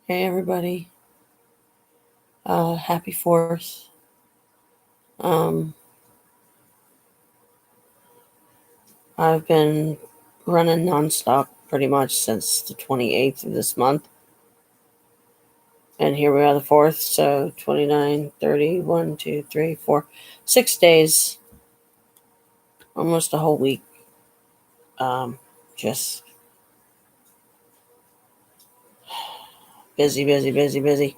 Hey everybody, happy 4th. Um, I've been running nonstop pretty much since the 28th of this month. And here we are the 4th, so 29, 30, 1, 2, 3, 4, 6 days, almost a whole week. Just busy, busy, busy, busy.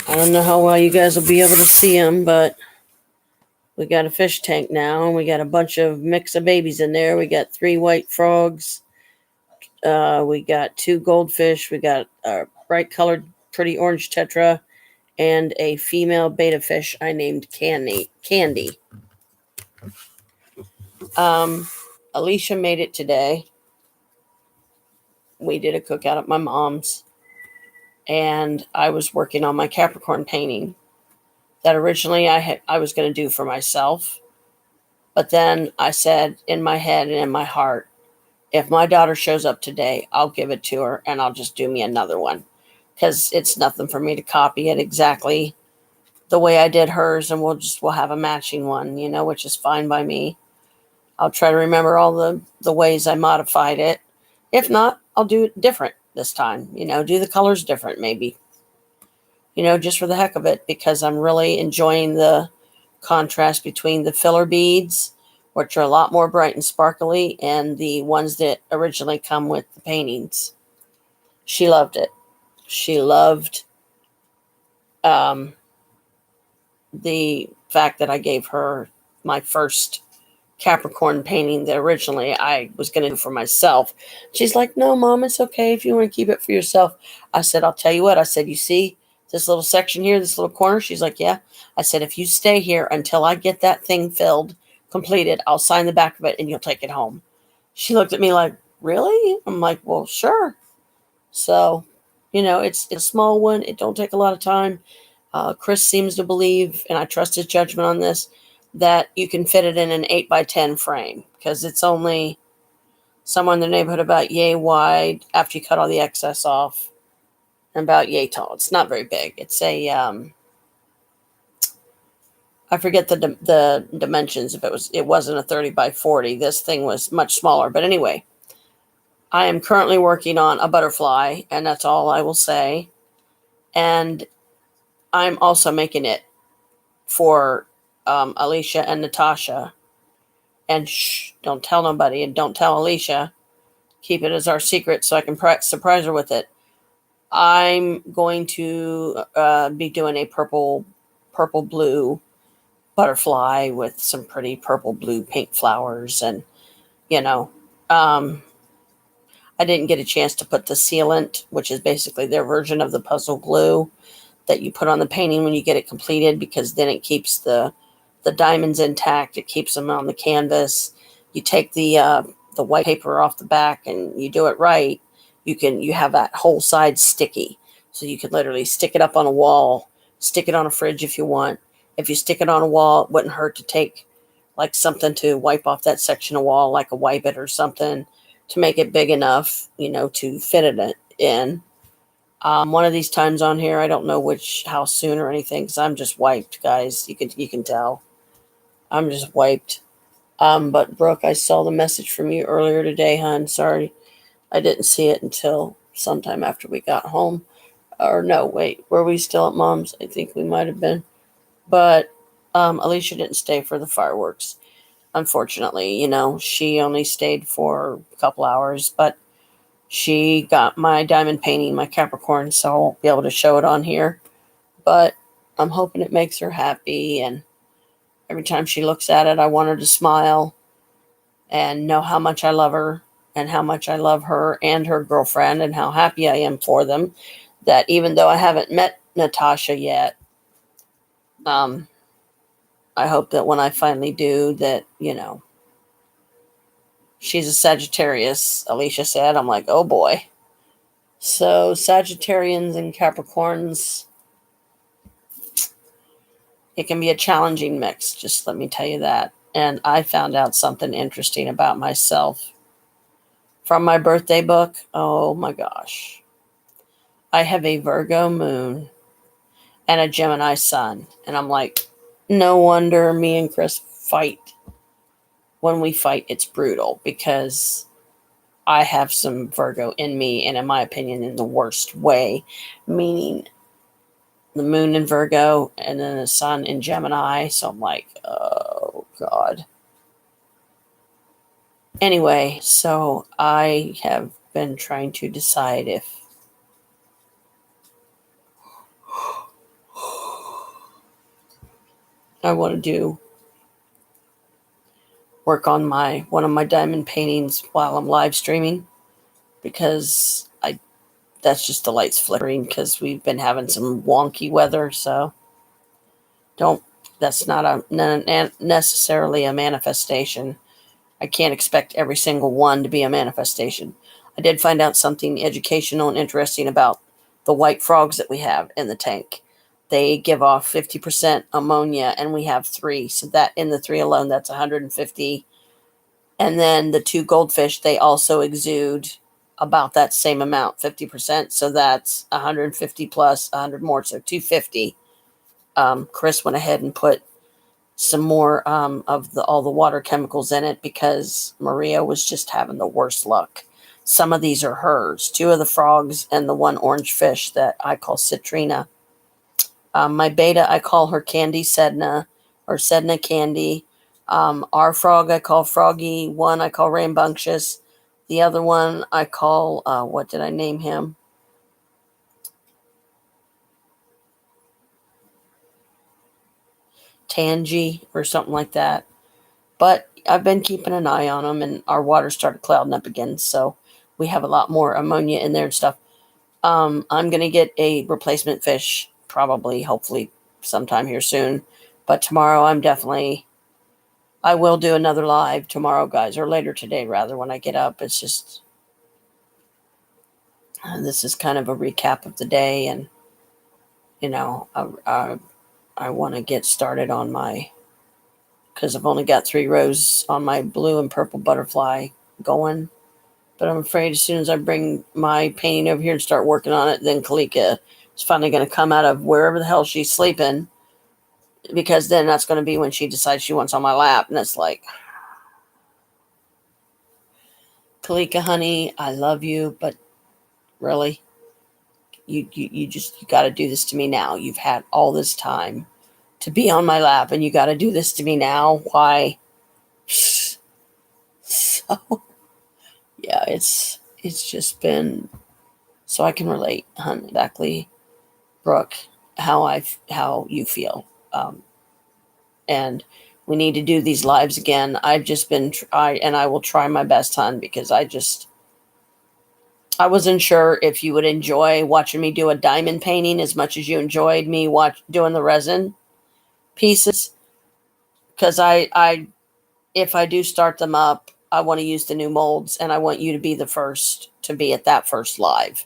I don't know how well you guys will be able to see them, but we got a fish tank now, and we got a bunch of mix of babies in there. We got 3 white frogs. We got 2 goldfish. We got a bright colored, pretty orange tetra, and a female betta fish I named Candy. Um, Alicia made it today. We did a cookout at my mom's, and I was working on my Capricorn painting that originally I was going to do for myself, but then I said in my head and in my heart, if my daughter shows up today, I'll give it to her and I'll just do me another one because it's nothing for me to copy it exactly the way I did hers, and we'll have a matching one, which is fine by me. I'll try to remember all the ways I modified it. If not, I'll do it different this time. Do the colors different maybe. Just for the heck of it, because I'm really enjoying the contrast between the filler beads, which are a lot more bright and sparkly, and the ones that originally come with the paintings. She loved it. She loved um, the fact that I gave her my first Capricorn painting that originally I was going to do for myself. She's like, "No, Mom, it's okay if you want to keep it for yourself." I said, "I'll tell you what." I said, "You see this little section here, this little corner?" She's like, "Yeah." I said, "If you stay here until I get that thing filled, completed, I'll sign the back of it and you'll take it home." She looked at me like, "Really?" I'm like, "Well, sure." So, it's a small one. It don't take a lot of time. Chris seems to believe, and I trust his judgment on this, that you can fit it in an 8x10 frame because it's only somewhere in the neighborhood about yay wide after you cut all the excess off, and about yay tall. It's not very big. It's a I forget the dimensions. If it wasn't a 30x40, this thing was much smaller. But anyway, I am currently working on a butterfly, and that's all I will say. And I'm also making it for Alicia and Natasha. And shh, don't tell nobody, and don't tell Alicia. Keep it as our secret so I can surprise her with it. I'm going to be doing a purple blue butterfly with some pretty purple blue pink flowers, and you know, um, I didn't get a chance to put the sealant, which is basically their version of the puzzle glue that you put on the painting when you get it completed, because then it keeps the diamonds intact. It keeps them on the canvas. You take the white paper off the back, and you do it right. You have that whole side sticky, so you could literally stick it up on a wall, stick it on a fridge if you want. If you stick it on a wall, it wouldn't hurt to take like something to wipe off that section of wall, like a wipe it or something, to make it big enough, to fit it in. One of these times on here, I don't know how soon or anything, because I'm just wiped, guys. You can tell I'm just wiped. But Brooke, I saw the message from you earlier today, hon. Sorry, I didn't see it until sometime after we got home. Or no, wait, were we still at Mom's? I think we might have been. But Alicia didn't stay for the fireworks. Unfortunately, she only stayed for a couple hours, but she got my diamond painting, my Capricorn, so I won't be able to show it on here. But I'm hoping it makes her happy, and every time she looks at it, I want her to smile and know how much I love her and how much I love her and her girlfriend, and how happy I am for them. That even though I haven't met Natasha yet, um, I hope that when I finally do, that, she's a Sagittarius, Alicia said. I'm like, oh boy. So, Sagittarians and Capricorns, it can be a challenging mix, just let me tell you that. And I found out something interesting about myself from my birthday book. Oh my gosh. I have a Virgo moon and a Gemini sun. And I'm like, no wonder me and Chris fight. When we fight, it's brutal because I have some Virgo in me, and in my opinion, in the worst way, meaning the moon in Virgo and then the sun in Gemini. So I'm like, oh, God. Anyway, so I have been trying to decide if I want to do work on my one of my diamond paintings while I'm live streaming, because I that's just the lights flickering because we've been having some wonky weather. So don't that's not necessarily a manifestation. I can't expect every single one to be a manifestation. I did find out something educational and interesting about the white frogs that we have in the tank. They give off 50% ammonia, and we have three. So that in the three alone, that's 150. And then the two goldfish, they also exude about that same amount, 50%. So that's 150 plus 100 more, so 250. Chris went ahead and put some more of all the water chemicals in it because Maria was just having the worst luck. Some of these are hers. Two of the frogs and the one orange fish that I call Citrina. My beta, I call her Candy Sedna, or Sedna Candy. Our frog, I call Froggy. One, I call Rambunctious. The other one, I call, what did I name him? Tangy, or something like that. But I've been keeping an eye on them, and our water started clouding up again. So we have a lot more ammonia in there and stuff. I'm going to get a replacement fish, probably, hopefully, sometime here soon. But tomorrow, I will do another live tomorrow, guys, or later today, rather, when I get up. It's just, this is kind of a recap of the day. And, I want to get started on because I've only got 3 rows on my blue and purple butterfly going. But I'm afraid as soon as I bring my painting over here and start working on it, then Kalika is finally going to come out of wherever the hell she's sleeping, because then that's going to be when she decides she wants on my lap. And it's like, Kalika, honey, I love you, but really, you got to do this to me now. You've had all this time to be on my lap, and you got to do this to me now. Why? So, yeah, it's just been, so I can relate, honey, exactly, Brooke, how you feel. And we need to do these lives again. I've just been and I will try my best, hon, because I wasn't sure if you would enjoy watching me do a diamond painting as much as you enjoyed me doing the resin pieces. Because I if I do start them up, I want to use the new molds, and I want you to be the first to be at that first live.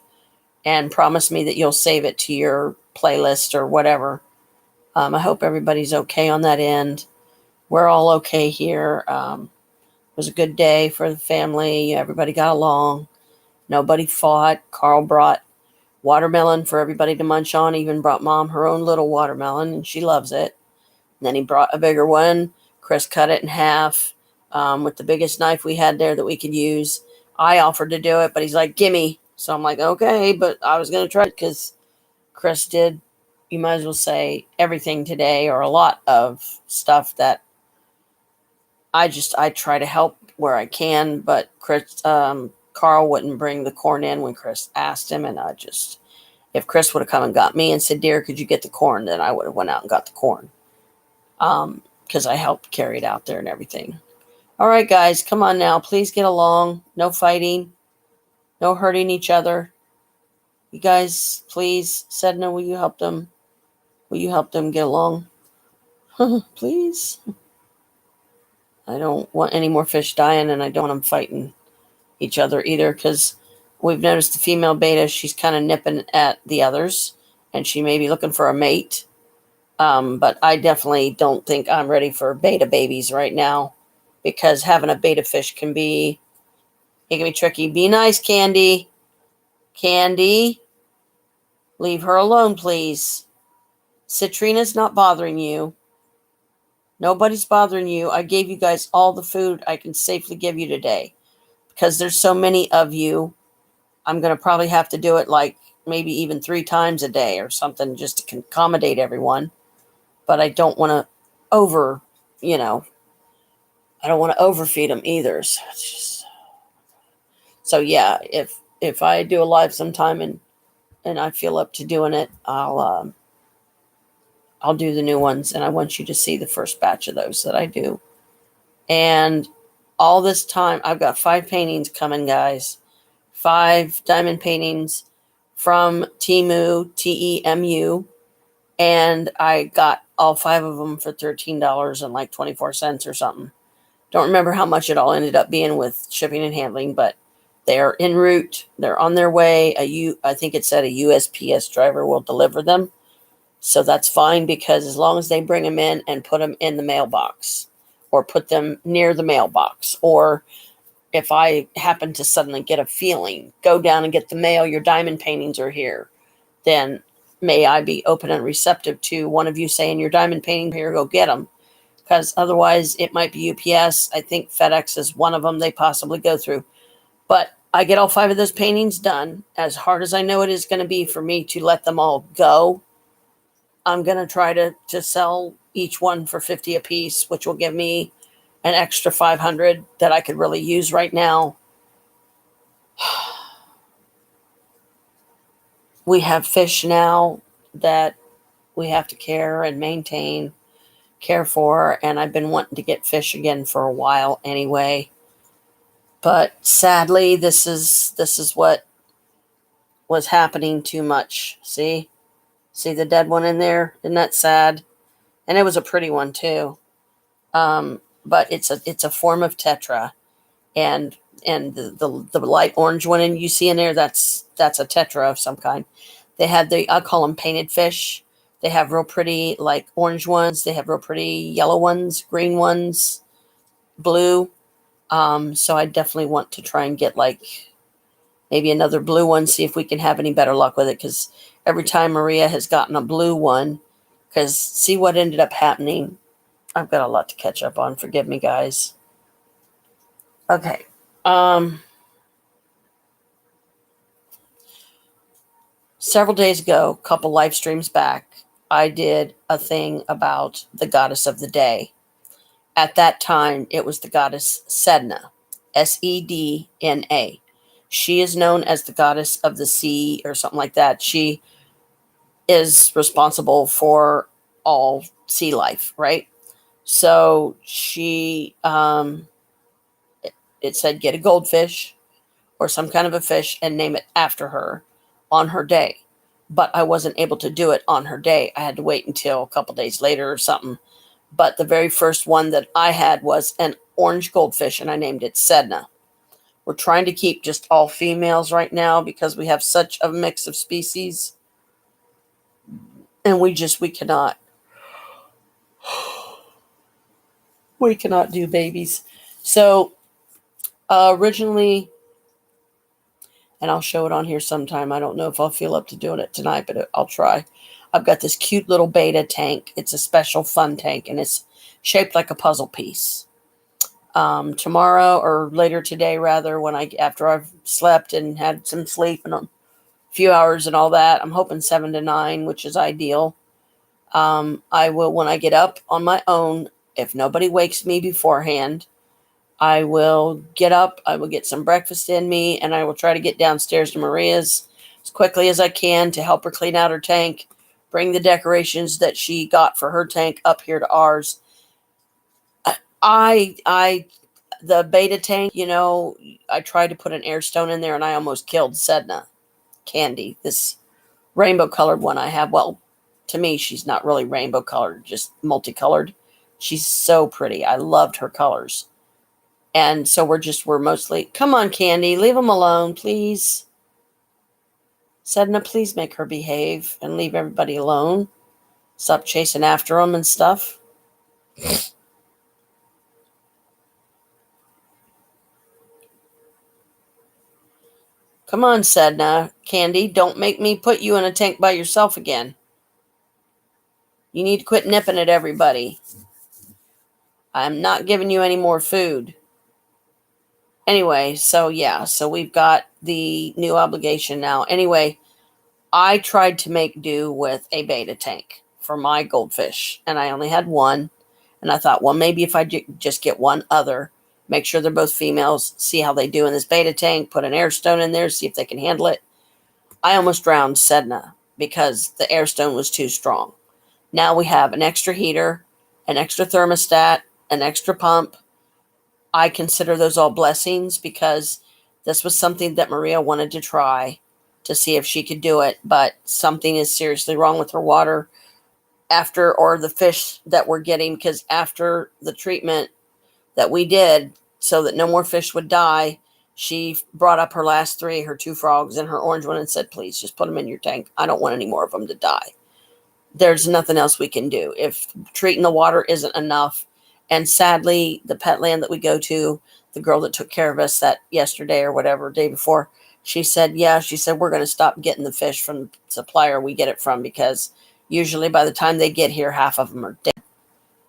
And promise me that you'll save it to your playlist or whatever. I hope everybody's okay on that end. We're all okay here. It was a good day for the family. Everybody got along. Nobody fought. Carl brought watermelon for everybody to munch on. Even brought Mom her own little watermelon, and she loves it. And then he brought a bigger one. Chris cut it in half with the biggest knife we had there that we could use. I offered to do it, but he's like, gimme. So I'm like, okay, but I was going to try it because Chris did, you might as well say, everything today, or a lot of stuff that I try to help where I can, but Carl wouldn't bring the corn in when Chris asked him, and if Chris would have come and got me and said, "Dear, could you get the corn?" then I would have went out and got the corn, because I helped carry it out there and everything. All right, guys, come on now, please get along. No fighting, no hurting each other. You guys, please, Sedna, will you help them? Will you help them get along? Please. I don't want any more fish dying, and I don't want them fighting each other either, because we've noticed the female beta, she's kind of nipping at the others, and she may be looking for a mate. But I definitely don't think I'm ready for beta babies right now, because having a beta fish can be tricky. Be nice, Candy. Candy. Leave her alone, please. Citrina's not bothering you. Nobody's bothering you. I gave you guys all the food I can safely give you today. Because there's so many of you, I'm going to probably have to do it like maybe even 3 times a day or something just to accommodate everyone. But I don't want to over, you know, I don't want to overfeed them either. So yeah, if I do a live sometime and I feel up to doing it, I'll do the new ones, and I want you to see the first batch of those that I do. And all this time, I've got 5 paintings coming, guys. 5 diamond paintings from Temu, Temu, and I got all 5 of them for $13 and like 24 cents or something. Don't remember how much it all ended up being with shipping and handling, but they're en route. They're on their way. I think it said a USPS driver will deliver them. So that's fine, because as long as they bring them in and put them in the mailbox or put them near the mailbox, or if I happen to suddenly get a feeling, go down and get the mail, your diamond paintings are here, then may I be open and receptive to one of you saying your diamond painting here, go get them. Because otherwise it might be UPS. I think FedEx is one of them they possibly go through. But I get all 5 of those paintings done. As hard as I know it is going to be for me to let them all go, I'm going to try to sell each one for 50 a piece, which will give me an extra 500 that I could really use right now. We have fish now that we have to care and maintain, care for, and I've been wanting to get fish again for a while anyway. But sadly, this is what was happening too much. See the dead one in there? Isn't that sad? And it was a pretty one too. But it's a form of tetra, and the light orange one and you see in there, that's a tetra of some kind. They had I call them painted fish. They have real pretty like orange ones. They have real pretty yellow ones, green ones, blue. So I definitely want to try and get like maybe another blue one, see if we can have any better luck with it. Because every time Maria has gotten a blue one, because see what ended up happening. I've got a lot to catch up on. Forgive me, guys. Okay. Several days ago, a couple live streams back, I did a thing about the goddess of the day. At that time, it was the goddess Sedna, Sedna. She is known as the goddess of the sea or something like that. She is responsible for all sea life, right? So it said get a goldfish or some kind of a fish and name it after her on her day. But I wasn't able to do it on her day. I had to wait until a couple days later or something. But the very first one that I had was an orange goldfish, and I named it Sedna. We're trying to keep just all females right now because we have such a mix of species. And we cannot do babies. So originally, and I'll show it on here sometime. I don't know if I'll feel up to doing it tonight, but I'll try. I've got this cute little beta tank. It's a special fun tank, and it's shaped like a puzzle piece. Tomorrow or later today, rather, after I've slept and had some sleep and a few hours and all that, I'm hoping 7 to 9, which is ideal. I will, when I get up on my own, if nobody wakes me beforehand, I will get up, I will get some breakfast in me, and I will try to get downstairs to Maria's as quickly as I can to help her clean out her tank, bring the decorations that she got for her tank up here to ours. The beta tank, I tried to put an air stone in there and I almost killed Sedna Candy, this rainbow colored one I have. Well, to me, she's not really rainbow colored, just multicolored. She's so pretty. I loved her colors. And so we're mostly, come on, Candy, leave them alone, please. Sedna, please make her behave and leave everybody alone. Stop chasing after them and stuff. Come on, Sedna. Candy, don't make me put you in a tank by yourself again. You need to quit nipping at everybody. I'm not giving you any more food. Anyway, so yeah, so we've got the new obligation now. Anyway, I tried to make do with a beta tank for my goldfish, and I only had one. And I thought, well, maybe if I just get one other, make sure they're both females, see how they do in this beta tank, put an air stone in there, see if they can handle it. I almost drowned Sedna because the air stone was too strong. Now we have an extra heater, an extra thermostat, an extra pump. I consider those all blessings because this was something that Maria wanted to try to see if she could do it, but something is seriously wrong with her water after, or the fish that we're getting, because after the treatment that we did so that no more fish would die, she brought up her last three, her two frogs and her orange one, and said, please just put them in your tank. I don't want any more of them to die. There's nothing else we can do if treating the water isn't enough. And sadly, the pet land that we go to, the girl that took care of us that yesterday or whatever, day before, she said, we're going to stop getting the fish from the supplier we get it from, because usually by the time they get here, half of them are dead.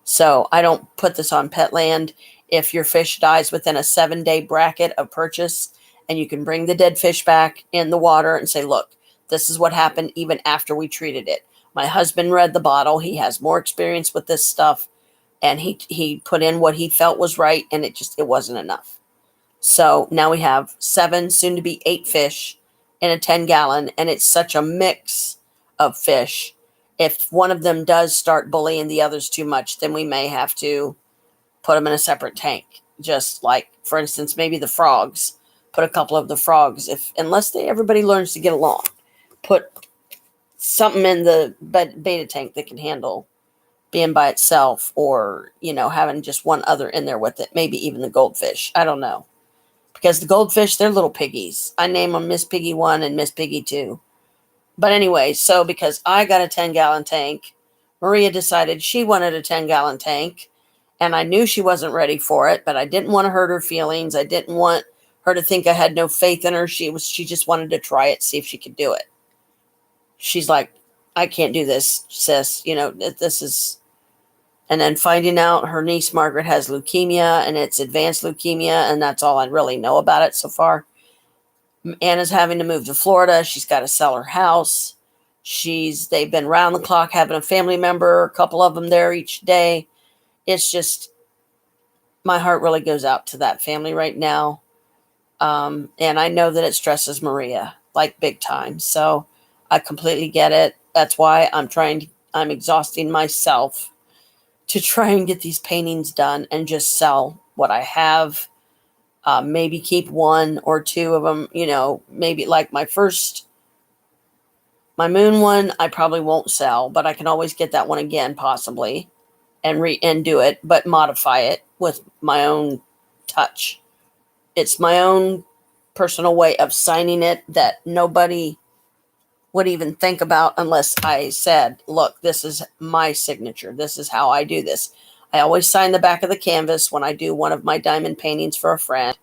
So I don't put this on pet land. If your fish dies within a 7-day bracket of purchase, and you can bring the dead fish back in the water and say, look, this is what happened even after we treated it. My husband read the bottle. He has more experience with this stuff, and he put in what he felt was right, and it wasn't enough. So now we have 7, soon to be 8 fish in a 10-gallon, and it's such a mix of fish. If one of them does start bullying the others too much, then we may have to put them in a separate tank. Just like, for instance, maybe the frogs. Put a couple of the frogs, unless everybody learns to get along. Put something in the beta tank that can handle being by itself, or, having just one other in there with it. Maybe even the goldfish. I don't know. Because the goldfish, they're little piggies. I name them Miss Piggy 1 and Miss Piggy 2. But anyway, so because I got a 10-gallon tank, Maria decided she wanted a 10-gallon tank, and I knew she wasn't ready for it, but I didn't want to hurt her feelings. I didn't want her to think I had no faith in her. She just wanted to try it, see if she could do it. She's like, I can't do this, sis. This is... And then finding out her niece Margaret has leukemia, and it's advanced leukemia, and that's all I really know about it so far. Anna's having to move to Florida. She's got to sell her house. They've been round the clock having a family member, a couple of them there each day. It's just, my heart really goes out to that family right now. And I know that it stresses Maria, like big time. So I completely get it. That's why I'm exhausting myself to try and get these paintings done and just sell what I have. Maybe keep 1 or 2 of them, maybe like my moon one, I probably won't sell, but I can always get that one again, possibly, and do it, but modify it with my own touch. It's my own personal way of signing it that nobody would even think about unless I said, look, this is my signature. This is how I do this. I always sign the back of the canvas when I do one of my diamond paintings for a friend.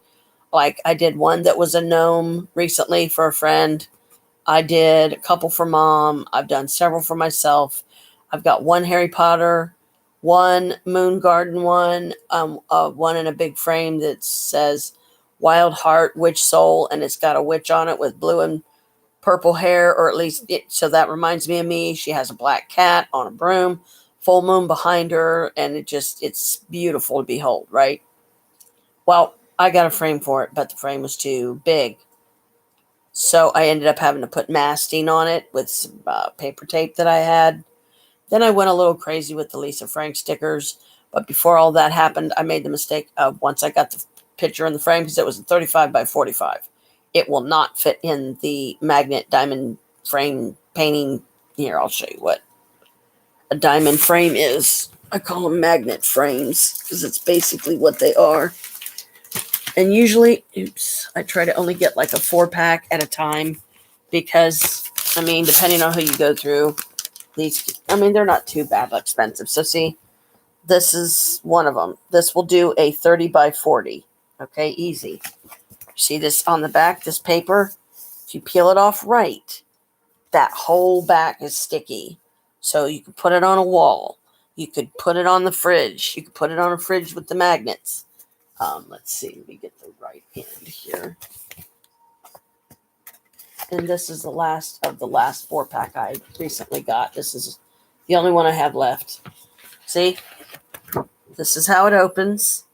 Like I did one that was a gnome recently for a friend. I did a couple for Mom. I've done several for myself. I've got one Harry Potter, one Moon Garden one in a big frame that says Wild Heart, Witch Soul, and it's got a witch on it with blue and purple hair, or at least so that reminds me of me. She has a black cat on a broom, full moon behind her, and it's beautiful to behold, right? Well, I got a frame for it, but the frame was too big. So I ended up having to put masking on it with some paper tape that I had. Then I went a little crazy with the Lisa Frank stickers. But before all that happened, I made the mistake of, once I got the picture in the frame, because it was a 35 by 45, it will not fit in the magnet diamond frame painting. Here, I'll show you what a diamond frame is. I call them magnet frames because it's basically what they are. And usually, I try to only get like a 4-pack at a time because, depending on who you go through, they're not too bad expensive. So see, this is one of them. This will do a 30 by 40. Okay, easy. See this on the back, this paper? If you peel it off right, that whole back is sticky. So you could put it on a wall. You could put it on the fridge. You could put it on a fridge with the magnets. Let's see. Let me get the right end here. And this is the last of the last 4-pack I recently got. This is the only one I have left. See? This is how it opens.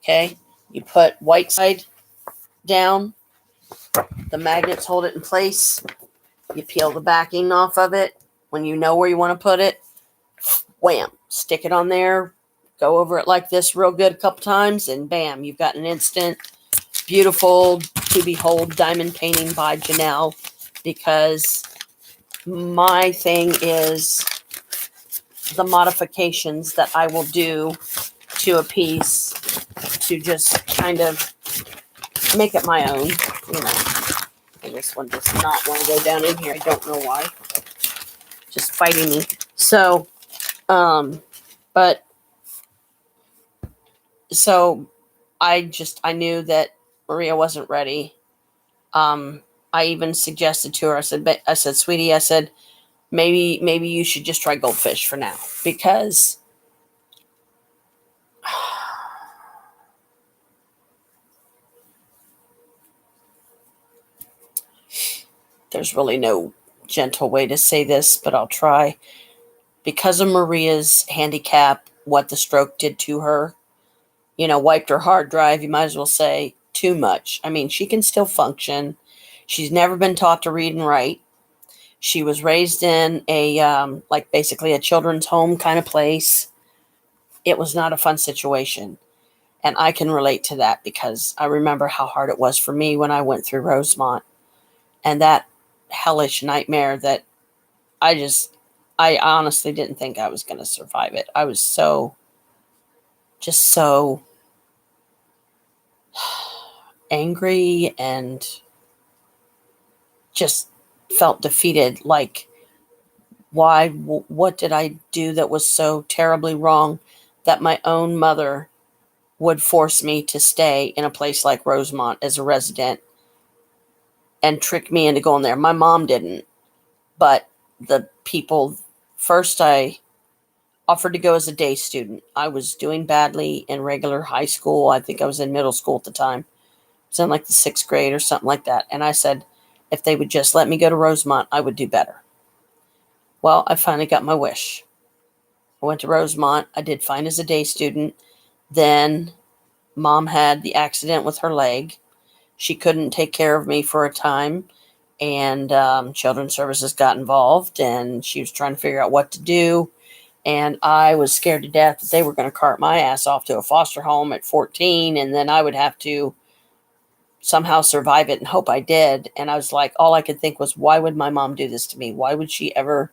Okay? You put white side down. The magnets hold it in place. You peel the backing off of it. When you know where you want to put it, wham, stick it on there. Go over it like this real good a couple times, and bam, you've got an instant, beautiful, to behold diamond painting by Janelle. Because my thing is the modifications that I will do to a piece to just kind of make it my own, you know. And this one does not want to go down in here. I don't know why. Just fighting me. So, but, so I knew that Maria wasn't ready. I even suggested to her, I said, sweetie, I said, maybe you should just try goldfish for now, because there's really no gentle way to say this, but I'll try. Because of Maria's handicap, what the stroke did to her, you know, wiped her hard drive, you might as well say, too much. I mean, she can still function. She's never been taught to read and write. She was raised in a, like basically a children's home kind of place. It was not a fun situation. And I can relate to that because I remember how hard it was for me when I went through Rosemont. And that hellish nightmare that I honestly didn't think I was going to survive it. I was so angry and just felt defeated. Like, why, what did I do that was so terribly wrong that my own mother would force me to stay in a place like Rosemont as a resident and trick me into going there? My mom didn't, but the people, first I offered to go as a day student. I was doing badly in regular high school. I think I was in middle school at the time. I was in like the 6th grade or something like that. And I said, if they would just let me go to Rosemont, I would do better. Well, I finally got my wish. I went to Rosemont. I did fine as a day student. Then Mom had the accident with her leg. She couldn't take care of me for a time. And Children's Services got involved, and she was trying to figure out what to do. And I was scared to death that they were going to cart my ass off to a foster home at 14, and then I would have to somehow survive it and hope I did. And I was like, all I could think was, why would my mom do this to me? Why would she ever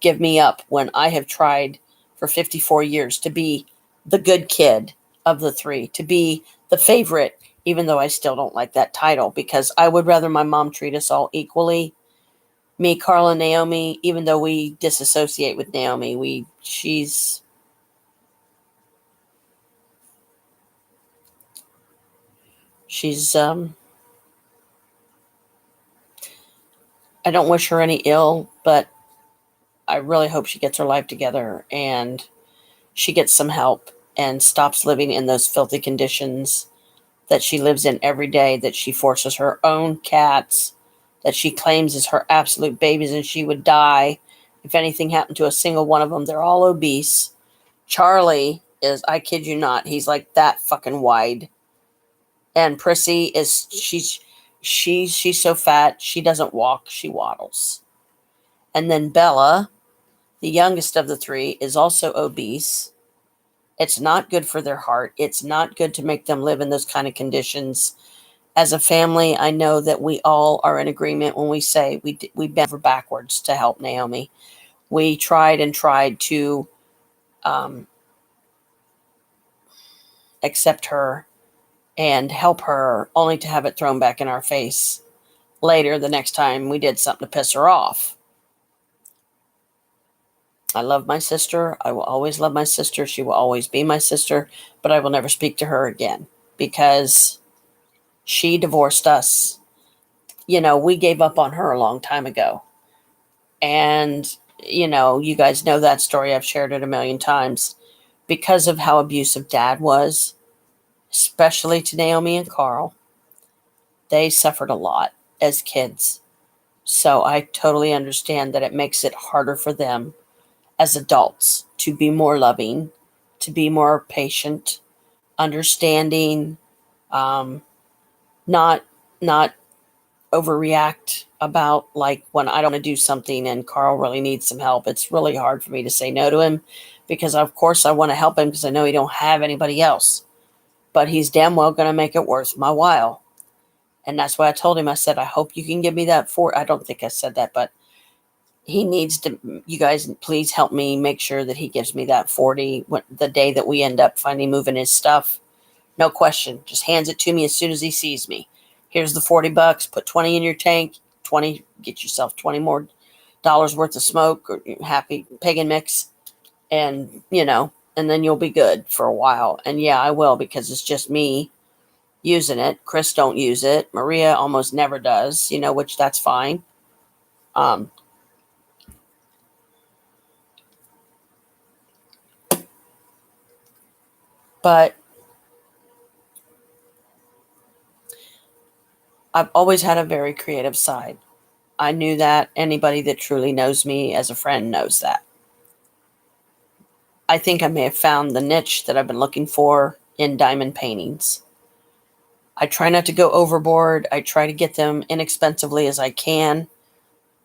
give me up when I have tried for 54 years to be the good kid of the 3, to be the favorite, even though I still don't like that title, because I would rather my mom treat us all equally. Me, Carl, and Naomi, even though we disassociate with Naomi, she's I don't wish her any ill, but I really hope she gets her life together and she gets some help and stops living in those filthy conditions that she lives in every day, that she forces her own cats, that she claims is her absolute babies, and she would die if anything happened to a single one of them. They're all obese. Charlie is, I kid you not, he's like that fucking wide. And Prissy is, she's so fat, she doesn't walk, she waddles. And then Bella, the youngest of the 3, is also obese. It's not good for their heart. It's not good to make them live in those kind of conditions. As a family, I know that we all are in agreement when we say we bent over backwards to help Naomi. We tried and tried to accept her and help her, only to have it thrown back in our face later the next time we did something to piss her off. I love my sister. I will always love my sister. She will always be my sister, but I will never speak to her again because she divorced us we gave up on her a long time ago. And, you guys know that story. I've shared it a million times. Because of how abusive dad was, especially to Naomi and Carl, they suffered a lot as kids. So I totally understand that it makes it harder for them as adults to be more loving, to be more patient, understanding, um, not not overreact about, like, when I don't want to do something and Carl really needs some help. It's really hard for me to say no to him because of course I want to help him because I know he don't have anybody else. But he's damn well gonna make it worth my while. And that's why I told him, I said, I hope you can give me that I don't think I said that, but he needs to, you guys please help me make sure that he gives me that 40 the day that we end up finally moving his stuff. No question. Just hands it to me as soon as he sees me. Here's the $40. Put 20 in your tank. 20. Get yourself 20 more dollars worth of smoke or happy pagan mix, and and then you'll be good for a while. And yeah, I will, because it's just me using it. Chris don't use it. Maria almost never does. Which that's fine. Um, but I've always had a very creative side. I knew that. Anybody that truly knows me as a friend knows that. I think I may have found the niche that I've been looking for in diamond paintings. I try not to go overboard. I try to get them inexpensively as I can.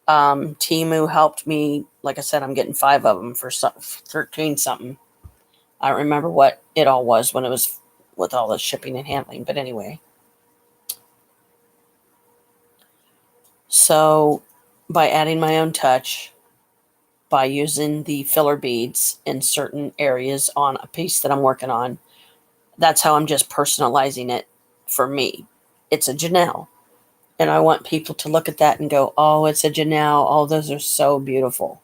Timu helped me. Like I said, I'm getting 5 of them for 13 something. I don't remember what it all was when it was with all the shipping and handling. But anyway. So by adding my own touch, by using the filler beads in certain areas on a piece that I'm working on, that's how I'm just personalizing it for me. It's a Janelle. And I want people to look at that and go, oh, it's a Janelle. Oh, those are so beautiful.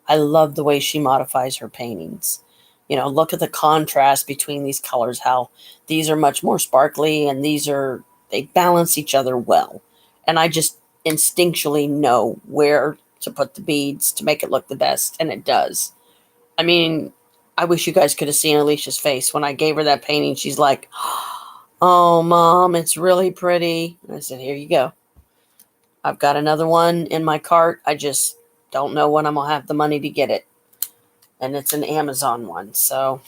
I love the way she modifies her paintings. Look at the contrast between these colors, how these are much more sparkly and they balance each other well. And I just instinctually know where to put the beads to make it look the best. And it does. I mean, I wish you guys could have seen Alicia's face when I gave her that painting. She's like, oh, Mom, it's really pretty. And I said, here you go. I've got another one in my cart. I just don't know when I'm going to have the money to get it. And it's an Amazon one. So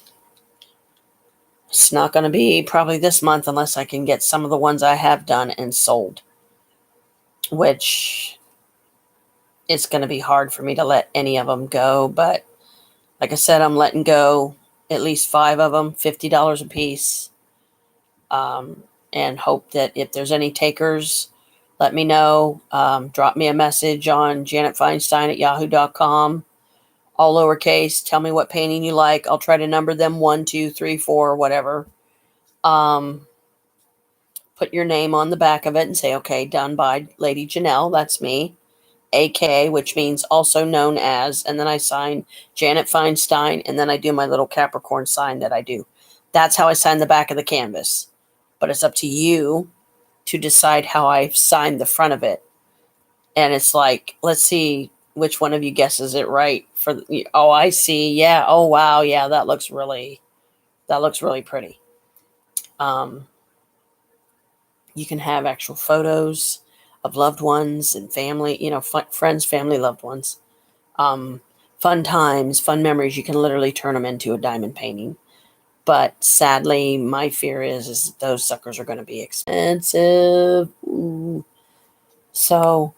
it's not going to be probably this month unless I can get some of the ones I have done and sold. Which it's going to be hard for me to let any of them go. But like I said, I'm letting go at least 5 of them, $50 a piece. And hope that if there's any takers, let me know. Drop me a message on janetfeinstein@yahoo.com. All lowercase. Tell me what painting you like. I'll try to number them 1, 2, 3, 4, whatever. Put your name on the back of it and say, okay, done by Lady Janelle. That's me. AK, which means also known as. And then I sign Janet Feinstein. And then I do my little Capricorn sign that I do. That's how I sign the back of the canvas. But it's up to you to decide how I signed the front of it. And it's like, let's see which one of you guesses it right. Oh, I see. Yeah. Oh, wow. Yeah, that looks really pretty. You can have actual photos of loved ones and family, friends, family, loved ones. Fun times, fun memories. You can literally turn them into a diamond painting. But sadly, my fear is those suckers are going to be expensive. Ooh. So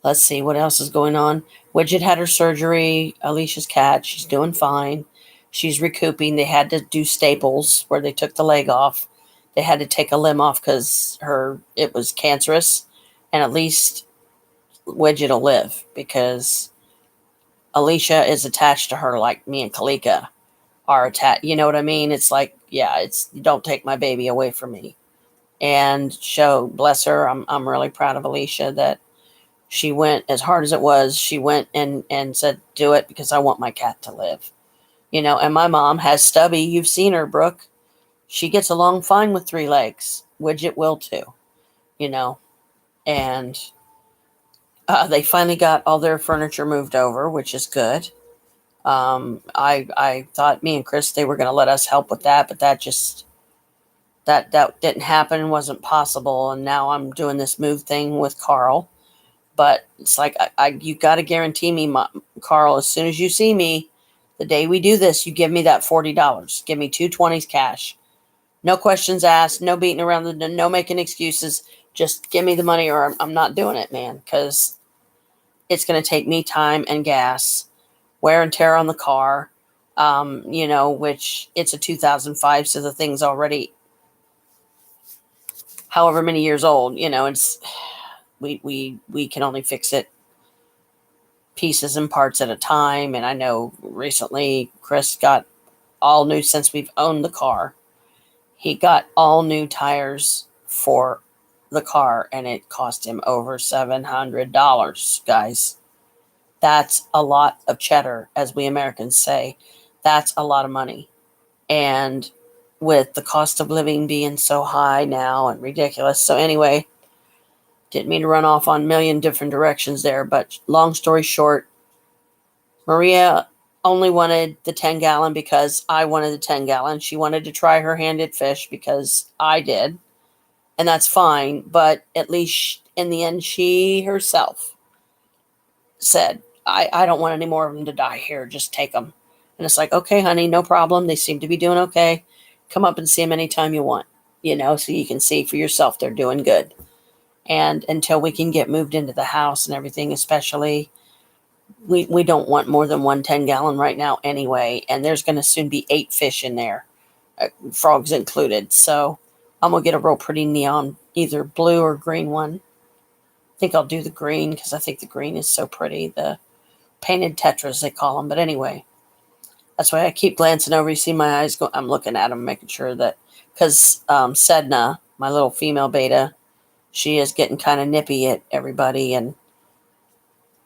let's see what else is going on. Widget had her surgery. Alicia's cat, she's doing fine. She's recouping. They had to do staples where they took the leg off. They had to take a limb off because it was cancerous. And at least Widget will live because Alicia is attached to her like me and Kalika are attached. You know what I mean? It's like, yeah, don't take my baby away from me. And bless her, I'm really proud of Alicia that she went, as hard as it was, she went and said, do it because I want my cat to live. And my mom has Stubby. You've seen her, Brooke. She gets along fine with 3 legs. Widget will too, And they finally got all their furniture moved over, which is good. I thought me and Chris, they were going to let us help with that, but that didn't happen, wasn't possible. And now I'm doing this move thing with Carl. But it's like, you got to guarantee me, Carl, as soon as you see me, the day we do this, you give me that $40. Give me 220s cash. No questions asked, no beating around no making excuses. Just give me the money or I'm not doing it, man, because it's going to take me time and gas, wear and tear on the car, which it's a 2005, so the thing's already however many years old. It's we can only fix it pieces and parts at a time. And I know recently Chris got all new, since we've owned the car, he got all new tires for the car, and it cost him over $700, guys. That's a lot of cheddar, as we Americans say. That's a lot of money. And with the cost of living being so high now and ridiculous. So anyway, didn't mean to run off on a million different directions there, but long story short, Maria only wanted the 10-gallon because I wanted the 10-gallon. She wanted to try her hand at fish because I did. And that's fine. But at least in the end, she herself said, I don't want any more of them to die here. Just take them. And it's like, okay, honey, no problem. They seem to be doing okay. Come up and see them anytime you want, so you can see for yourself they're doing good. And until we can get moved into the house and everything, especially, we don't want more than 1 10-gallon right now anyway. And there's going to soon be 8 fish in there, frogs included. So I'm going to get a real pretty neon, either blue or green one. I think I'll do the green because I think the green is so pretty. The painted tetras, they call them. But anyway, that's why I keep glancing over. You see my eyes go. I'm looking at them, making sure that, because Sedna, my little female beta, she is getting kind of nippy at everybody. And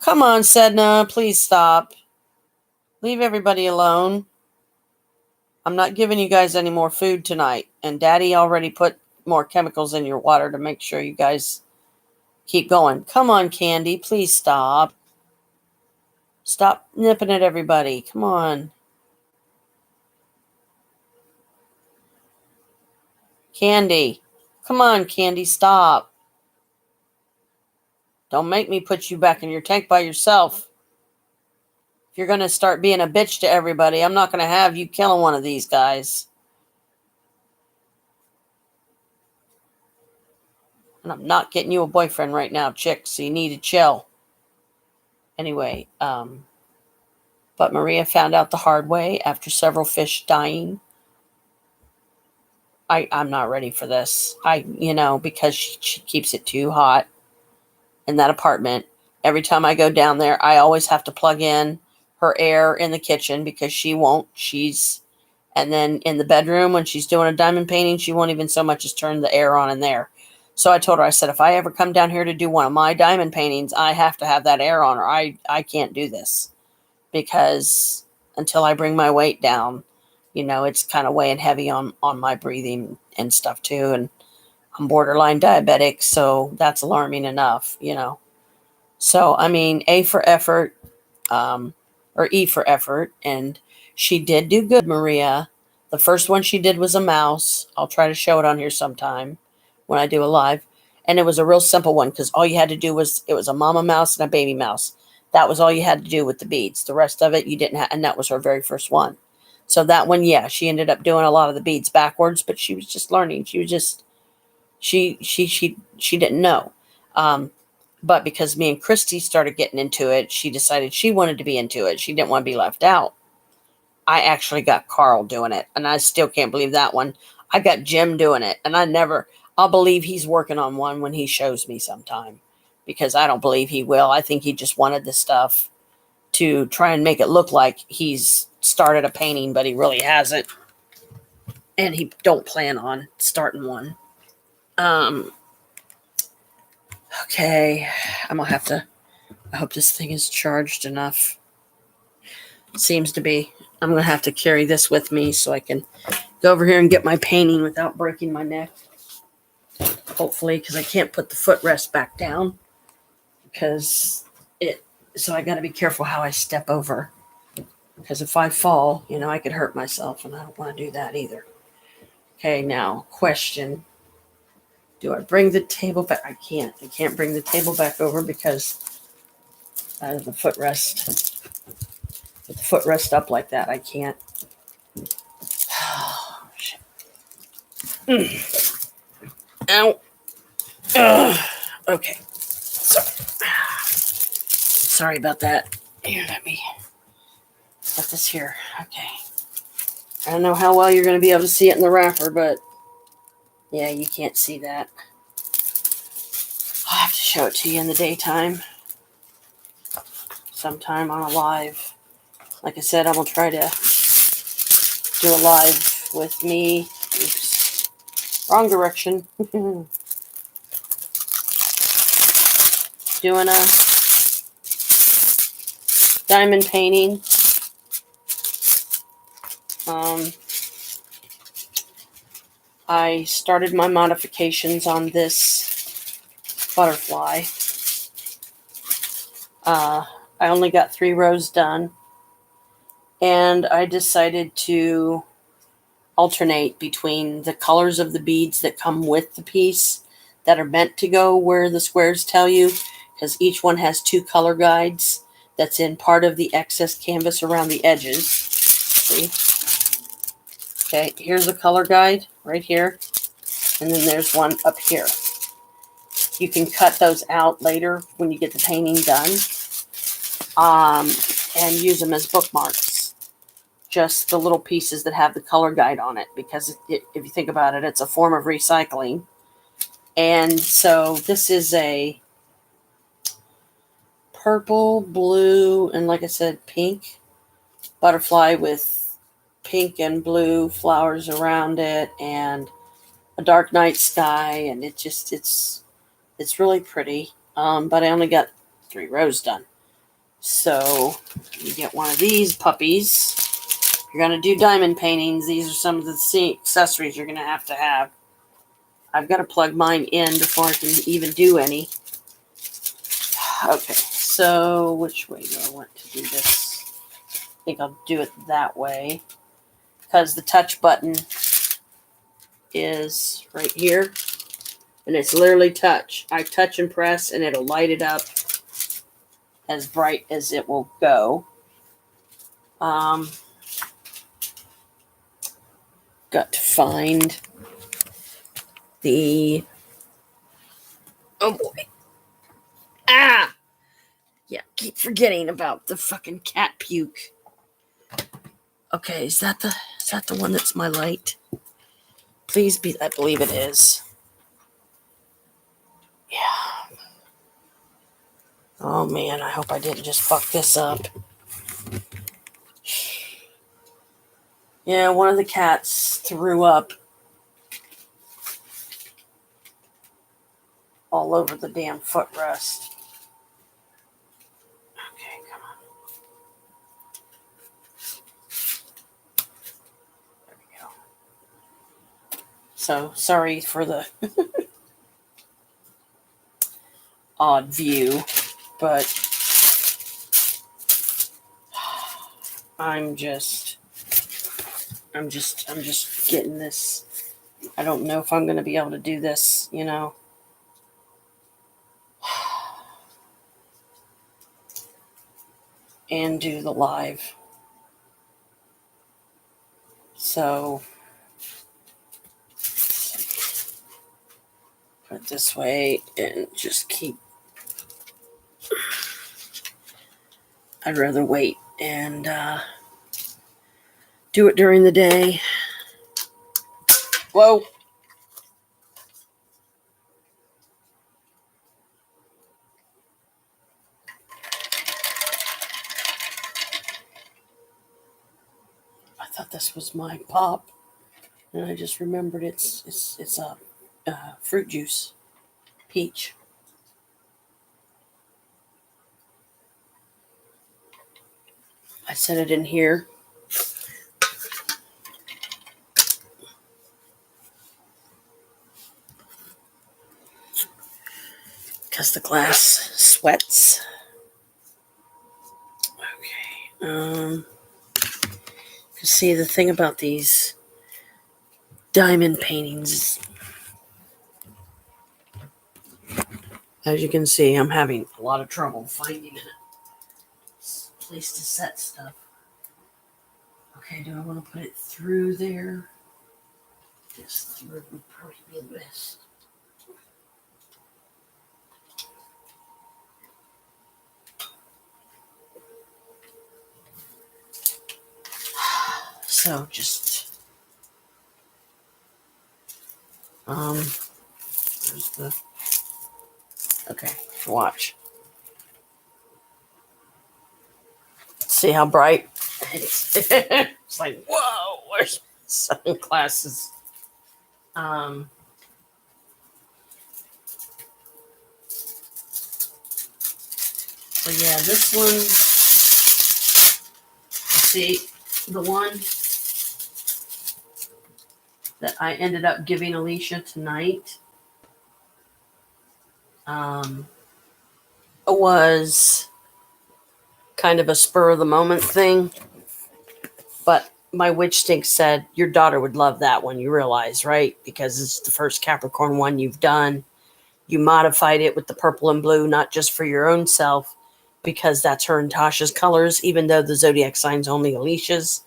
come on, Sedna, please stop. Leave everybody alone. I'm not giving you guys any more food tonight. And Daddy already put more chemicals in your water to make sure you guys keep going. Come on, Candy, please stop. Stop nipping at everybody. Come on. Candy. Come on, Candy, stop. Don't make me put you back in your tank by yourself. If you're going to start being a bitch to everybody, I'm not going to have you killing one of these guys. And I'm not getting you a boyfriend right now, chick, so you need to chill. Anyway, but Maria found out the hard way after several fish dying. I'm not ready for this. Because she keeps it too hot in that apartment. Every time I go down there, I always have to plug in her air in the kitchen because she won't. And then in the bedroom, when she's doing a diamond painting, she won't even so much as turn the air on in there. So I told her, I said, if I ever come down here to do one of my diamond paintings, I have to have that air on, or I can't do this. Because until I bring my weight down, it's kind of weighing heavy on my breathing and stuff too. And I'm borderline diabetic, so that's alarming enough, So, A for effort, or E for effort. And she did do good, Maria. The first one she did was a mouse. I'll try to show it on here sometime when I do a live. And it was a real simple one because all you had to do it was a mama mouse and a baby mouse. That was all you had to do with the beads. The rest of it you didn't have, and that was her very first one. So that one, yeah, she ended up doing a lot of the beads backwards, but she was just learning. She was just, she didn't know. But because me and Christy started getting into it, she decided she wanted to be into it. She didn't want to be left out. I actually got Carl doing it, and I still can't believe that one. I got Jim doing it, and I'll believe he's working on one when he shows me sometime, because I don't believe he will. I think he just wanted this stuff to try and make it look like he's started a painting, but he really hasn't. And he don't plan on starting one. Okay, I'm gonna have to, I hope this thing is charged enough. It seems to be. I'm gonna have to carry this with me so I can go over here and get my painting without breaking my neck. hopefully, because I can't put the footrest back down because so I got to be careful how I step over, because if I fall, I could hurt myself, and I don't want to do that either. Okay, now question. Do I bring the table back? I can't bring the table back over because the footrest, with the footrest up like that, I can't. Oh, shit. Ow. Ugh. Okay. Sorry about that. Here, let me put this here. Okay. I don't know how well you're going to be able to see it in the wrapper, but yeah, you can't see that. I'll have to show it to you in the daytime, sometime on a live. Like I said, I'm going to try to do a live with me. Oops. Wrong direction. Doing a diamond painting. I started my modifications on this butterfly. I only got 3 rows done, and I decided to alternate between the colors of the beads that come with the piece that are meant to go where the squares tell you, because each one has 2 color guides that's in part of the excess canvas around the edges. See? Okay, here's a color guide right here, and then there's one up here. You can cut those out later when you get the painting done, and use them as bookmarks. Just the little pieces that have the color guide on it, because if you think about it, it's a form of recycling. And so this is a purple, blue, and like I said, pink butterfly with pink and blue flowers around it, and a dark night sky, and it's really pretty. But I only got 3 rows done. So you get one of these puppies. You're going to do diamond paintings. These are some of the accessories you're going to have. I've got to plug mine in before I can even do any. Okay, so which way do I want to do this? I think I'll do it that way, because the touch button is right here, and it's literally touch. I touch and press, and it'll light it up as bright as it will go. Got to find the... Oh boy. Ah! Yeah, keep forgetting about the fucking cat puke. Okay, is that the one that's my light? Please be, I believe it is. Yeah. Oh man, I hope I didn't just fuck this up. Yeah, one of the cats threw up all over the damn footrest. Okay, come on. There we go. So, sorry for the odd view, but I'm just getting this. I don't know if I'm going to be able to do this, and do the live. So put it this way and just keep. I'd rather wait and do it during the day. Whoa. I thought this was my pop, and I just remembered it's a fruit juice, peach. I set it in here. the glass sweats. Okay. You see, the thing about these diamond paintings is, as you can see, I'm having a lot of trouble finding a place to set stuff. Okay, do I want to put it through there? This through would probably be the best. So just there's the, okay, watch. See how bright it is? It's like, whoa, where's sunglasses? So yeah, this one, see, the one that I ended up giving Alicia tonight was kind of a spur of the moment thing, but my witch stink said your daughter would love that one, you realize, right? Because it's the first Capricorn one you've done. You modified it with the purple and blue, not just for your own self, because that's her and Tasha's colors, even though the zodiac sign's only Alicia's.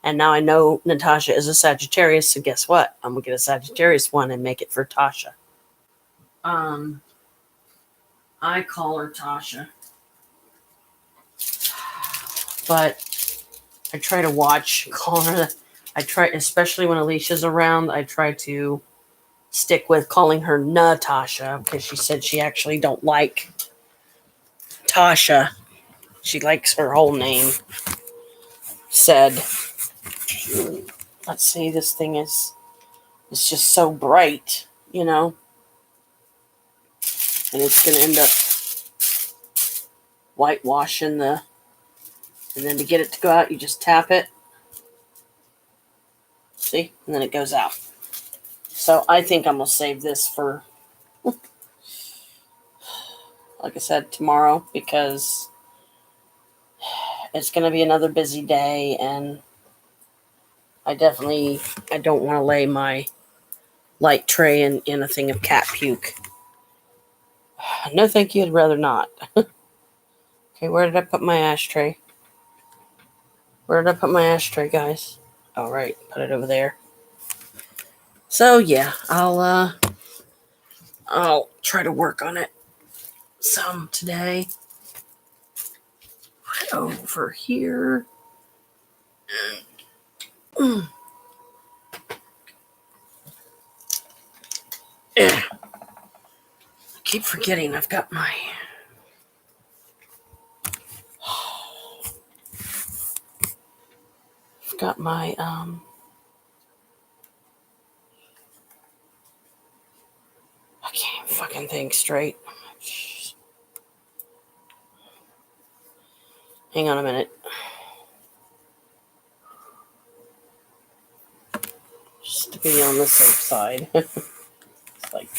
And now I know Natasha is a Sagittarius, so guess what? I'm gonna get a Sagittarius one and make it for Tasha. I call her Tasha, but I try to watch calling her. I try, especially when Alicia's around, I try to stick with calling her Natasha, because she said she actually don't like Tasha. She likes her whole name. Said, let's see, this thing is, it's just so bright, you know, and it's going to end up whitewashing the, and then to get it to go out, you just tap it. See? And then it goes out. So I think I'm going to save this for, like I said, tomorrow, because it's going to be another busy day, and I don't want to lay my light tray in a thing of cat puke. No, thank you. I'd rather not. Okay, where did I put my ashtray? Where did I put my ashtray, guys? All right, put it over there. So yeah, I'll try to work on it some today. Right over here. Yeah. I keep forgetting I've got my I can't fucking think straight. Hang on a minute. Just to be on the safe side. It's like,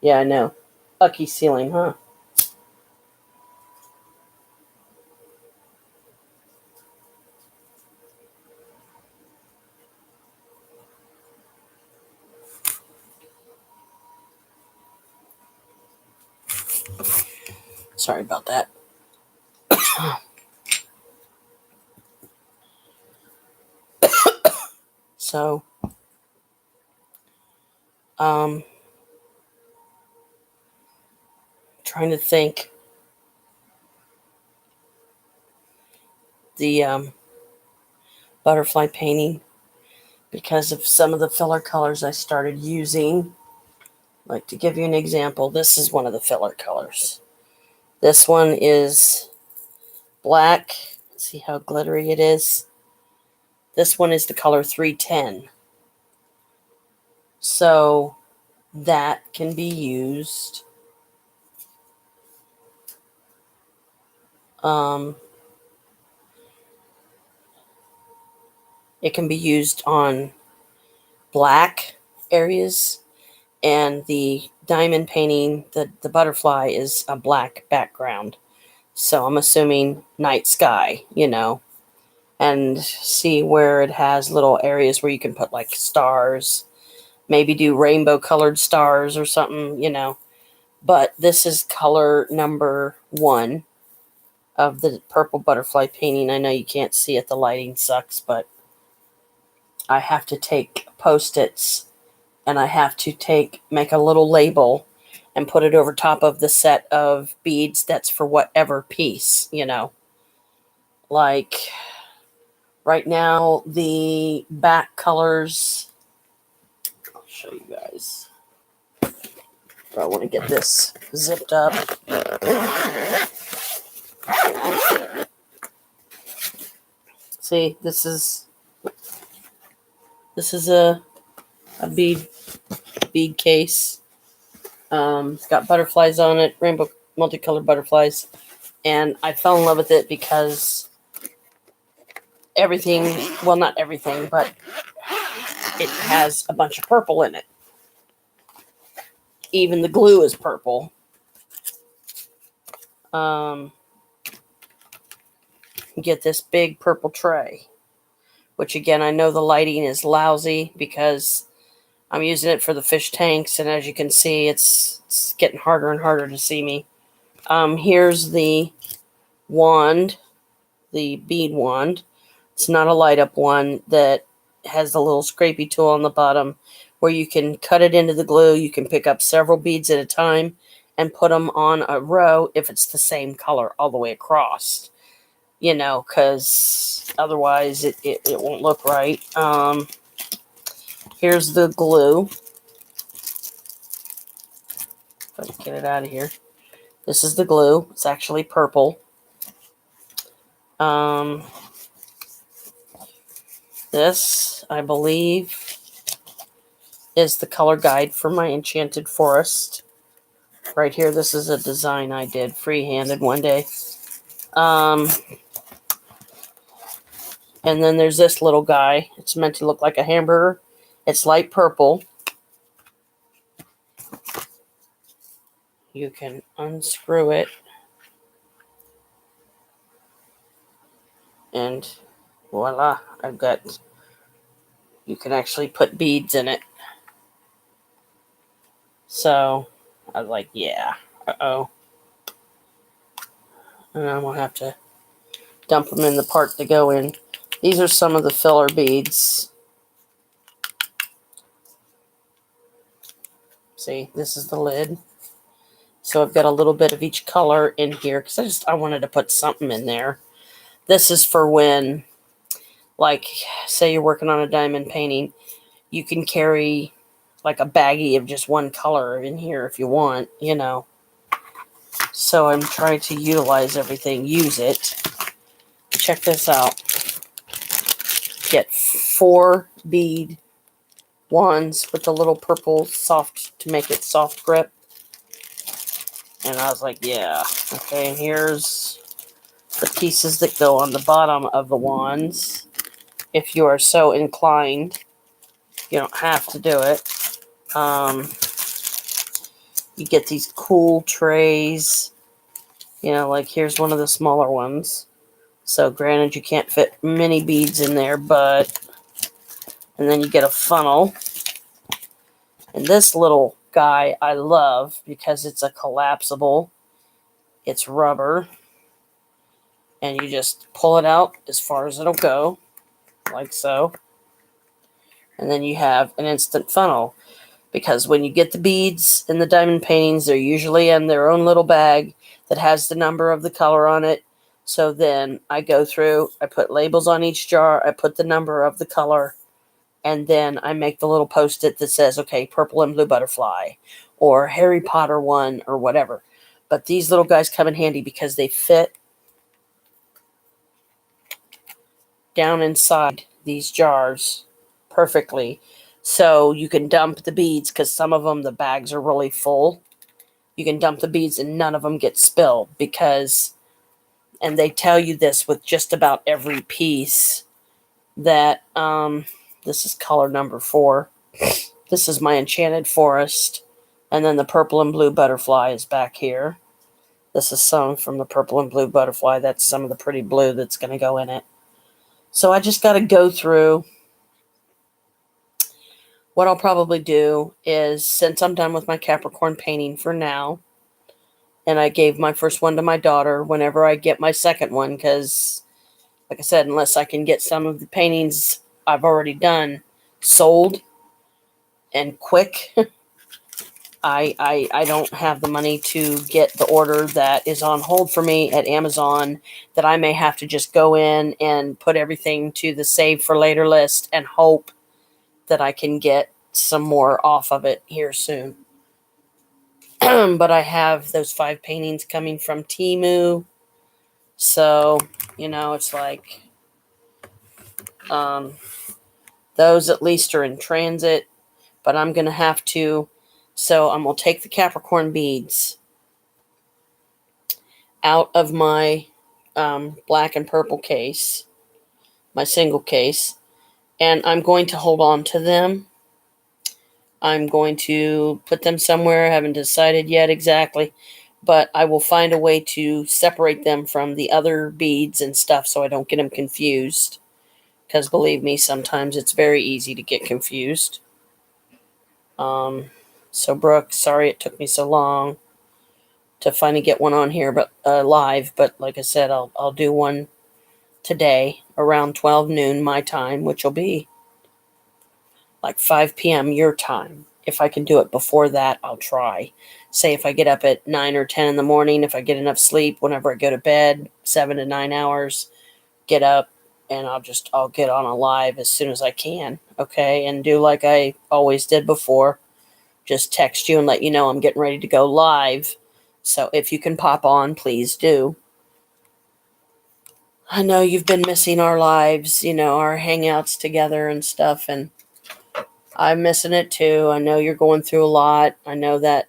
yeah, I know. Lucky ceiling, huh? Sorry about that. So, trying to think. The butterfly painting, because of some of the filler colors I started using. Like, to give you an example, this is one of the filler colors. This one is black. See how glittery it is? This one is the color 310. So that can be used. It can be used on black areas, and the diamond painting, the butterfly is a black background. So I'm assuming night sky, and see where it has little areas where you can put like stars, maybe do rainbow colored stars or something. But this is color number 1 of the purple butterfly painting. I know you can't see it, the lighting sucks, but I have to take Post-its and I have to make a little label and put it over top of the set of beads that's for whatever piece. Like right now, the back colors, I'll show you guys. I want to get this zipped up. See, this is a bead case. It's got butterflies on it, rainbow multicolored butterflies, and I fell in love with it because everything, well, not everything, but it has a bunch of purple in it. Even the glue is purple. Get this big purple tray, which again, I know the lighting is lousy because I'm using it for the fish tanks, and as you can see, it's getting harder and harder to see me. Here's the wand, the bead wand. It's not a light up one that has the little scrapey tool on the bottom where you can cut it into the glue. You can pick up several beads at a time and put them on a row if it's the same color all the way across, because otherwise it won't look right. Here's the glue. If I can get it out of here. This is the glue. It's actually purple. This, I believe, is the color guide for my Enchanted Forest. Right here, this is a design I did free-handed one day. And then there's this little guy. It's meant to look like a hamburger. It's light purple. You can unscrew it. And voila, you can actually put beads in it. So I was like, yeah, uh-oh. And I'm going to have to dump them in the part to go in. These are some of the filler beads. See, this is the lid. So I've got a little bit of each color in here because I wanted to put something in there. This is for when, like, say you're working on a diamond painting, you can carry like a baggie of just one color in here if you want, So I'm trying to utilize everything, use it. Check this out. Get 4 bead wands with the little purple soft to make it soft grip. And I was like, yeah. Okay, and here's the pieces that go on the bottom of the wands. If you are so inclined, you don't have to do it. You get these cool trays. Like here's one of the smaller ones. So granted, you can't fit many beads in there, and then you get a funnel. And this little guy I love because it's a collapsible. It's rubber. And you just pull it out as far as it'll go, like so. And then you have an instant funnel. Because when you get the beads in the diamond paintings, they're usually in their own little bag that has the number of the color on it. So then I go through, I put labels on each jar, I put the number of the color, and then I make the little Post-it that says, okay, purple and blue butterfly, or Harry Potter one, or whatever. But these little guys come in handy because they fit down inside these jars perfectly. So you can dump the beads because some of them, the bags are really full. You can dump the beads and none of them get spilled and they tell you this with just about every piece that, this is color number 4. This This is my enchanted forest. And then the purple and blue butterfly is back here. This is some from the purple and blue butterfly. That's some of the pretty blue that's going to go in it. So I just got to go through. What I'll probably do is, since I'm done with my Capricorn painting for now, and I gave my first one to my daughter, whenever I get my second one, because, like I said, unless I can get some of the paintings I've already done sold and quick, I don't have the money to get the order that is on hold for me at Amazon, that I may have to just go in and put everything to the save for later list and hope that I can get some more off of it here soon. But I have those 5 paintings coming from Temu. So, it's like, those at least are in transit, but I'm going to have to, so I'm going to take the Capricorn beads out of my black and purple case, my single case, and I'm going to hold on to them. I'm going to put them somewhere. I haven't decided yet exactly, but I will find a way to separate them from the other beads and stuff so I don't get them confused. Because believe me, sometimes it's very easy to get confused. So Brooke, sorry it took me so long to finally get one on here, but live. But like I said, I'll do one today around 12 noon my time, which will be like 5 p.m. your time. If I can do it before that, I'll try. Say if I get up at 9 or 10 in the morning, if I get enough sleep whenever I go to bed, 7 to 9 hours, get up and I'll get on a live as soon as I can, okay? And do like I always did before. Just text you and let you know I'm getting ready to go live. So if you can pop on, please do. I know you've been missing our lives, our hangouts together and stuff, and I'm missing it too. I know you're going through a lot. I know that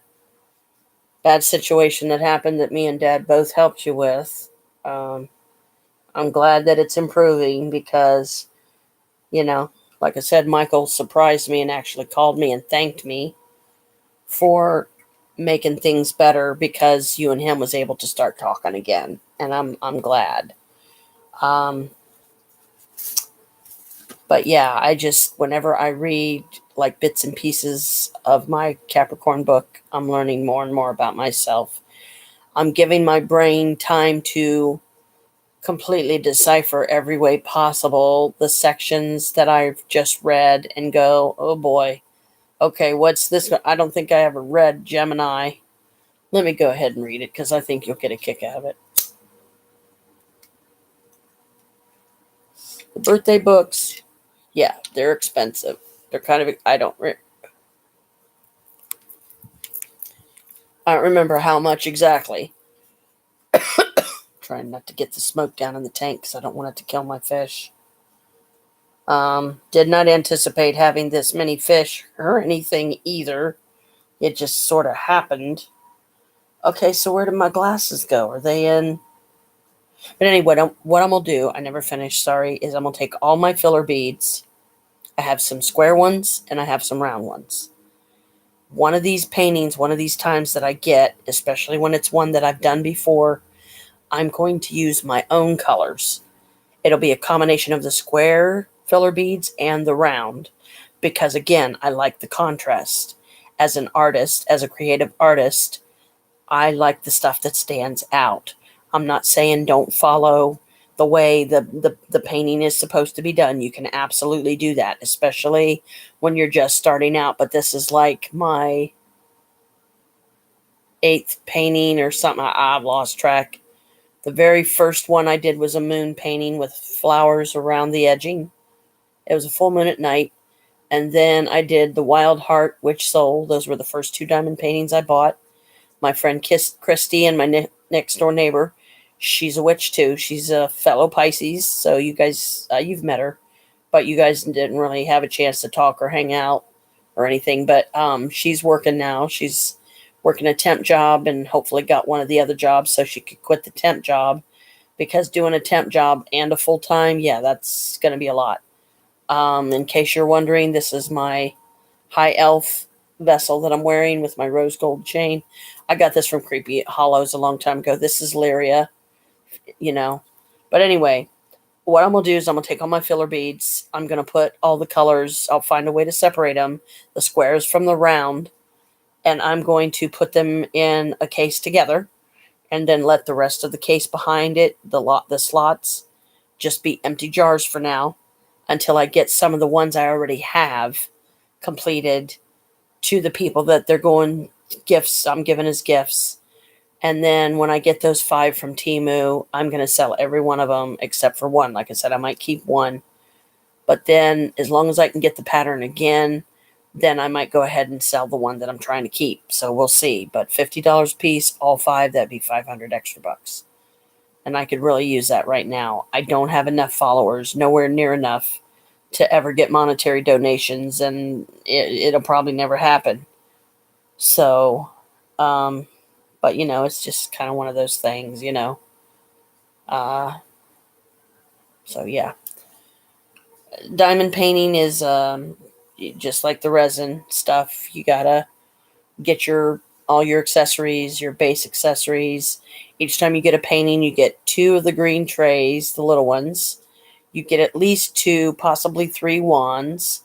bad situation that happened that me and Dad both helped you with. I'm glad that it's improving because, like I said, Michael surprised me and actually called me and thanked me for making things better because you and him was able to start talking again. And I'm glad. But yeah, whenever I read like bits and pieces of my Capricorn book, I'm learning more and more about myself. I'm giving my brain time to completely decipher every way possible the sections that I've just read and go, oh boy, okay, what's this? I don't think I ever read Gemini. Let me go ahead and read it because I think you'll get a kick out of it. The birthday books, yeah, they're expensive. They're kind of, I don't remember how much exactly. Trying not to get the smoke down in the tank because I don't want it to kill my fish. Did not anticipate having this many fish or anything either. It just sort of happened. Okay, so where did my glasses go? Are they in? But anyway, what I'm going to do, I never finished, sorry, is I'm going to take all my filler beads. I have some square ones and I have some round ones. One of these paintings, one of these times that I get, especially when it's one that I've done before, I'm going to use my own colors. It'll be a combination of the square filler beads and the round because, again, I like the contrast. As an artist, as a creative artist, I like the stuff that stands out. I'm not saying don't follow the way the painting is supposed to be done. You can absolutely do that, especially when you're just starting out. But this is like my 8th painting or something. I've lost track. The very first one I did was a moon painting with flowers around the edging. It was a full moon at night. And then I did the Wild Heart, Witch Soul. Those were the first 2 diamond paintings I bought. My friend Christy and my next door neighbor, she's a witch too. She's a fellow Pisces. So you guys, you've met her. But you guys didn't really have a chance to talk or hang out or anything. But she's working now. She's working a temp job and hopefully got one of the other jobs so she could quit the temp job, because doing a temp job and a full-time, yeah, that's going to be a lot. In case you're wondering, this is my high elf vessel that I'm wearing with my rose gold chain. I got this from Creepy Hollows a long time ago. This is Lyria, you know. But anyway, what I'm gonna do is I'm gonna take all my filler beads. I'm gonna put all the colors. I'll find a way to separate them, the squares from the round, and I'm going to put them in a case together, and then let the rest of the case behind it, the slots, just be empty jars for now, until I get some of the ones I already have completed to the people that they're going gifts. I'm giving as gifts. And then when I get those 5 from Temu, I'm going to sell every one of them except for one. Like I said, I might keep one. But then as long as I can get the pattern again, then I might go ahead and sell the one that I'm trying to keep. So we'll see. But $50 a piece, all 5, that'd be 500 extra bucks. And I could really use that right now. I don't have enough followers, nowhere near enough to ever get monetary donations, and it'll probably never happen. So, but it's just kind of one of those things. Uh, so yeah, diamond painting is just like the resin stuff. You gotta get all your accessories, your base accessories. Each time you get a painting, you get 2 of the green trays, the little ones. You get at least 2, possibly 3 wands.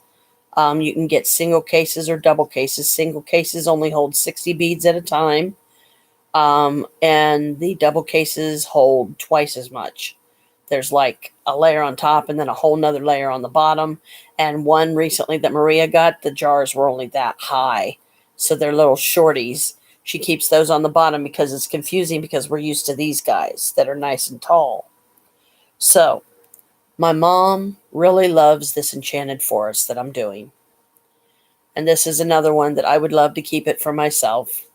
You can get single cases or double cases. Single cases only hold 60 beads at a time. And the double cases hold twice as much. There's like a layer on top and then a whole nother layer on the bottom. And one recently that Maria got, the jars were only that high. So they're little shorties. She keeps those on the bottom because it's confusing because we're used to these guys that are nice and tall. So my mom really loves this enchanted forest that I'm doing. And this is another one that I would love to keep it for myself.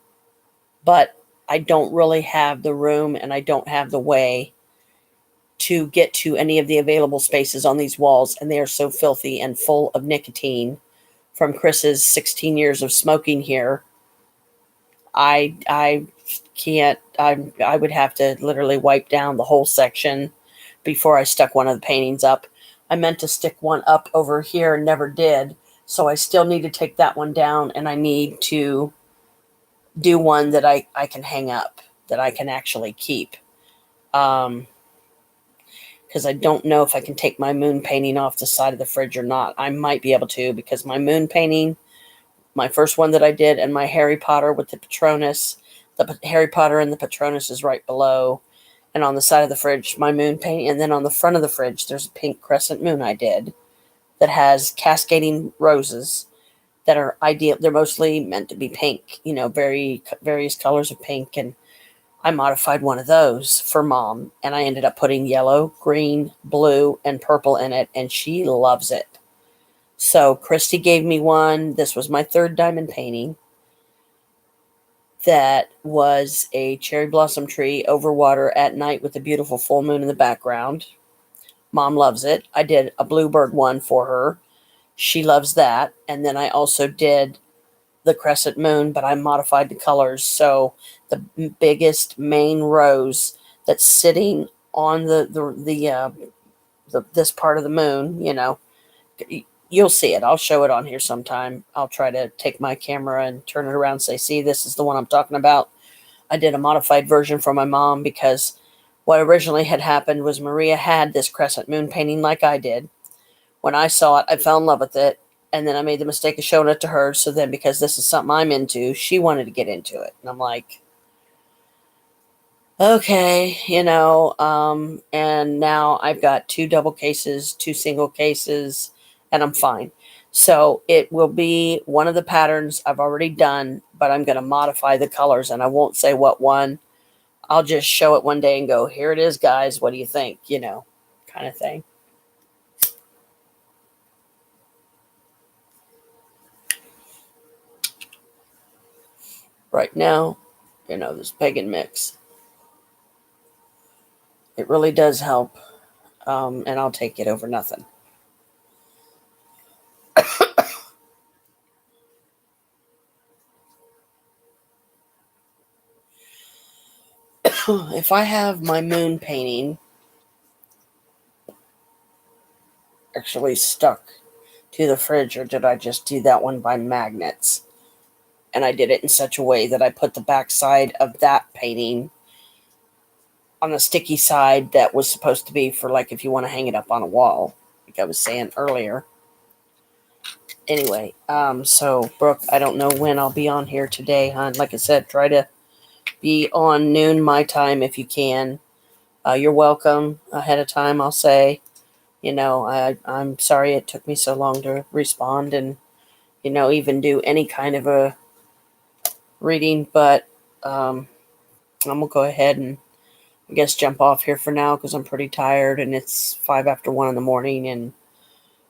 But I don't really have the room and I don't have the way to get to any of the available spaces on these walls. And they are so filthy and full of nicotine from Chris's 16 years of smoking here. I can't, I would have to literally wipe down the whole section before I stuck one of the paintings up. I meant to stick one up over here and never did. So I still need to take that one down, and I need to do one that I can hang up, that I can actually keep. Because I don't know if I can take my moon painting off the side of the fridge or not. I might be able to, because my moon painting, my first one that I did, and my Harry Potter with the Patronus, the Harry Potter and the Patronus is right below. And on the side of the fridge, my moon painting. And then on the front of the fridge, there's a pink crescent moon I did that has cascading roses that are ideal. They're mostly meant to be pink, various colors of pink. And I modified one of those for Mom, and I ended up putting yellow, green, blue, and purple in it, and she loves it. So Christy gave me one. This was my 3rd diamond painting. That was a cherry blossom tree over water at night with a beautiful full moon in the background. Mom loves it. I did a bluebird one for her. She loves that. And then I also did the crescent moon, but I modified the colors. So the biggest main rose that's sitting on this part of the moon, you'll see it. I'll show it on here sometime. I'll try to take my camera and turn it around and say, see, this is the one I'm talking about. I did a modified version for my mom because what originally had happened was Maria had this crescent moon painting like I did. When I saw it, I fell in love with it. And then I made the mistake of showing it to her. So then, because this is something I'm into, she wanted to get into it. And I'm like, okay, and now I've got 2 double cases, 2 single cases, and I'm fine. So it will be one of the patterns I've already done, but I'm going to modify the colors, and I won't say what one. I'll just show it one day and go, here it is, guys. What do you think? Kind of thing. Right now, this pagan mix. It really does help, and I'll take it over nothing. If I have my moon painting actually stuck to the fridge, or did I just do that one by magnets? And I did it in such a way that I put the back side of that painting on the sticky side that was supposed to be for, like, if you want to hang it up on a wall, like I was saying earlier. Anyway, so Brooke, I don't know when I'll be on here today, hon. Like I said, try to be on noon my time if you can. You're welcome ahead of time, I'll say. I'm sorry it took me so long to respond and, even do any kind of a reading, but I'm going to go ahead and, I guess, jump off here for now because I'm pretty tired and it's 5 after 1 in the morning and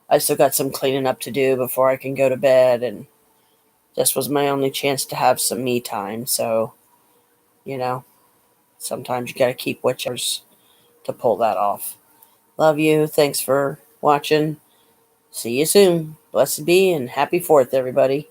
I still got some cleaning up to do before I can go to bed, and this was my only chance to have some me time. So, you know, sometimes you got to keep what's to pull that off. Love you. Thanks for watching. See you soon. Blessed be and happy 4th, everybody.